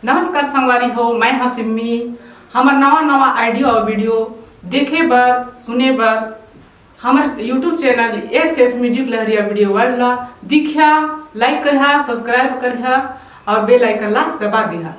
नमस्कार संगवारी हो, मैं हाँ सिम्मी। हमार नवा आइडियो और वीडियो देखे बर सुने बर हमार यूट्यूब चैनल एस म्यूजिक लहरिया वीडियो वाला दिखा, लाइक करिहा, सब्सक्राइब करिहा और बेल आइकन ला दबा दिहा।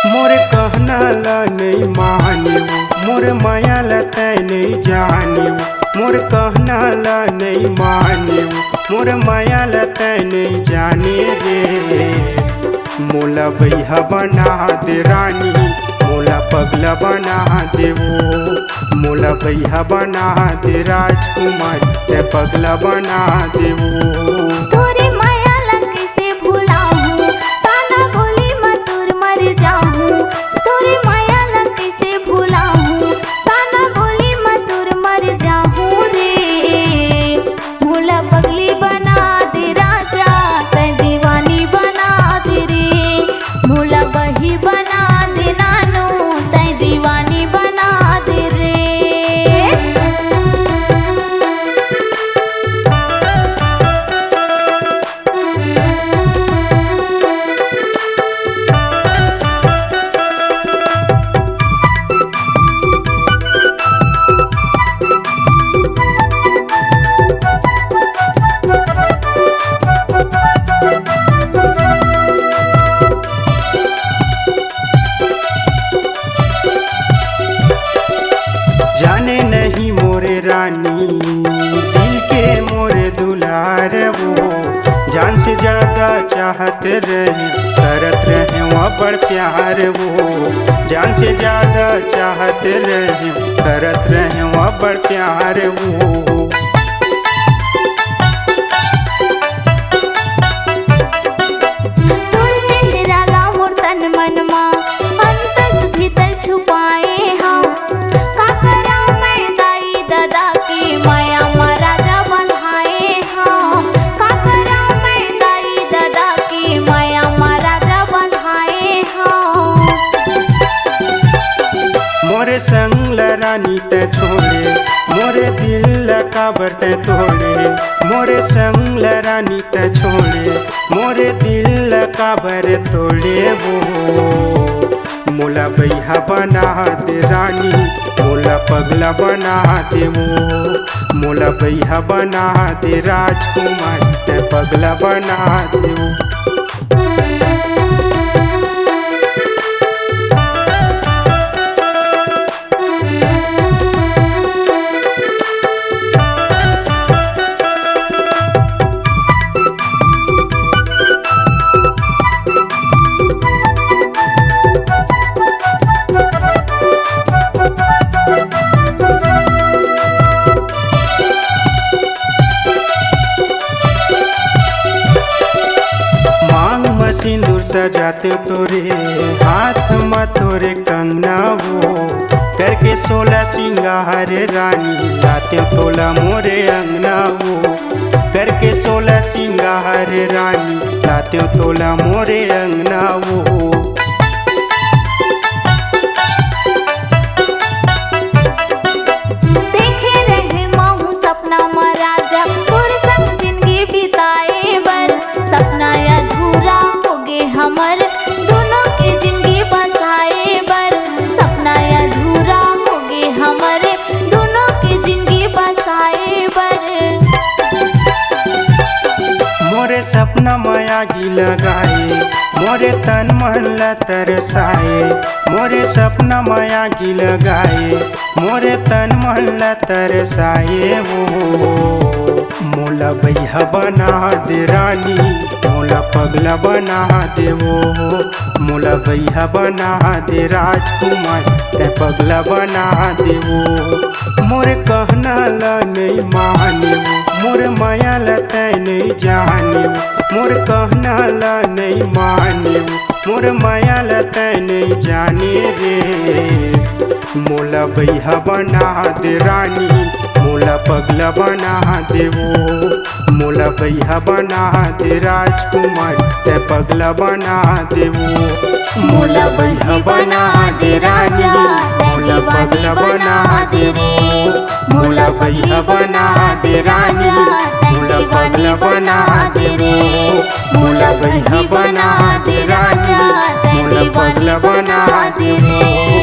मोर कहना ला नहीं मानियो, मोर माया ला तै नहीं जानियो। मोर कहना ला नहीं मानियो, मोर माया ला तै नहीं जाने रे। मोला बैहा बना दे रानी, मोला पगला बना दे वो। मोला बैहा बना दे राजकुमार, तै पगला बना दे वो। तोरे माया ला कैसे भुलाऊं, ताना बोली मत दूर मर जाऊं। तोरे माया ला कैसे भुलाऊं, ताना बोली मत दूर मर जाऊं रे। मोला पगली बना दे राजा, तै दीवानी बना दे रे। मोला बही बना दे नानू, तै दीवानी बना दे रे। जाने नहीं मोरे रानी, दिल के मोरे दुलार वो। जान से ज्यादा चाहत रहे, करत रहे वो बड़ प्यार वो। जान से ज्यादा चाहत रहे, करत रहे वो बड़ प्यार वो। तोर चेहरा ला मोर तन मनमा, अंतस भीतर छुपाए हम। का करां मैं दाई दादा की माया मा राजा बंधाए हम। का करां मैं दाई दादा की माया मा राजा बंधाए हम। मोरे संग ला रानी ते छोड़े, मोरे दिल ला काबर ते तोड़े। मोरे संग ला रानी ते छोड़े, मोरे दिल ला काबर तोड़े वो। मोला बैहा बना दे रानी, मोला पगला बना दे वो। मोला बैहा बना दे राजकुमार, ते पगला बना दे वो। सिंदूर सजाते तोरे हाथ में तोरे कंगना वो। करके 16 सिंगार रानी, लाते तोला मोरे अंगना वो। करके 16 सिंगार रानी, लाते तोला मोरे अंगना वो। देखे रहे माहू सपना मा राजा, तोर संग जिंदगी बिताए बर। सपना अधूरा होगे हमर, दोनों की जिंदगी बसाए बर। सपना अधूरा होगे हमर, दोनों की जिंदगी बसाए बर। मोरे सपना माया गी लगाए, मोरे तन मन ला तरसाए। मोरे सपना माया गी लगाए, मोरे तन मन ला तरसाए वो। मोला बैहा बना दे रानी, मोला पगला बना दे वो। मोला बैहा बना दे राजकुमार, ते पगला बना दे वो। मोरे कहना ला नहीं मानियो, मोर माया ला तै नहीं जानियो। मोर कहना ला नहीं मानियो, मोर माया ला तै नहीं जाने रे। मोला बैहा बना दे रानी, मोला पगला बना देवो, मोला भैया बना दे राजकुमार, ते पगला बना देवो। मोला बही बना दे राजा, मोला पगला बना देवो, मोला भैया बना दे रानी, मोला पगला बना दे रे, मोला भैया बना दे राजा, मोला पगला बना दे रे।